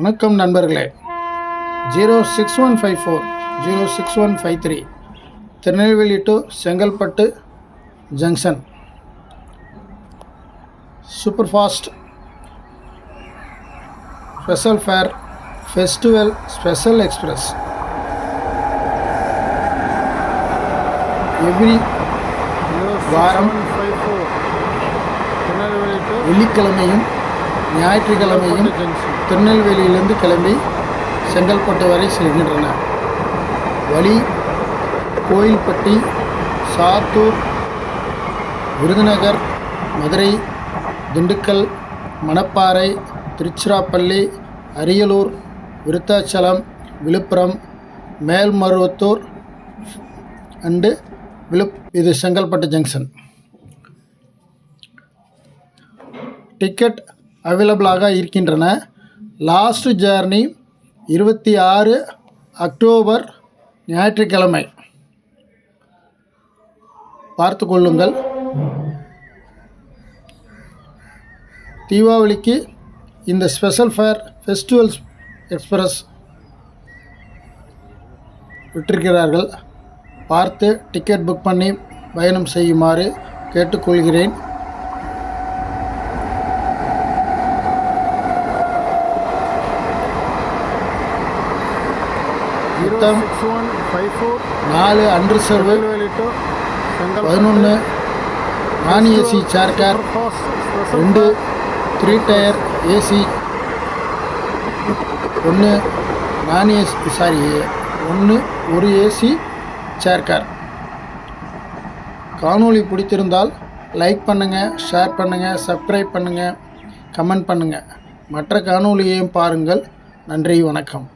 வணக்கம் நண்பர்களே. 06154 06153 Tirunelveli to Chengalpattu junction super fast special fair festival special express every வாரம் வெள்ளிக்கிழமையும் ஞாயிற்றுக்கிழமையும் திருநெல்வேலியிலிருந்து கிளம்பி செங்கல்பட்டு வரை செல்கின்றன. வழி கோயில்பட்டி, சாத்தூர், விருதுநகர், மதுரை, திண்டுக்கல், மணப்பாறை, திருச்சிராப்பள்ளி, அரியலூர், விருத்தாச்சலம், விழுப்புரம், மேல்மருவத்தூர் அண்டு இது செங்கல்பட்டு ஜங்ஷன். டிக்கெட் அவைலபிளாக இருக்கின்றன. லாஸ்ட் ஜேர்னி 26 அக்டோபர் ஞாயிற்றுக்கிழமை. பார்த்து கொள்ளுங்கள். தீபாவளிக்கு இந்த ஸ்பெஷல் ஃபேர் ஃபெஸ்டிவல் எக்ஸ்பிரஸ் விட்டிருக்கிறார்கள். பார்த்து டிக்கெட் புக் பண்ணி பயணம் செய்யுமாறு கேட்டுக்கொள்கிறேன். மொத்தம் 4 unreserved, 11 non AC chair car, 2 3 tier AC, 1 non AC 1 AC chair car. காணொளி பிடித்திருந்தால் லைக் பண்ணுங்கள், ஷேர் பண்ணுங்கள், சப்ஸ்கிரைப் பண்ணுங்கள், கமெண்ட் பண்ணுங்கள். மற்ற காணொளியையும் பாருங்கள். நன்றி, வணக்கம்.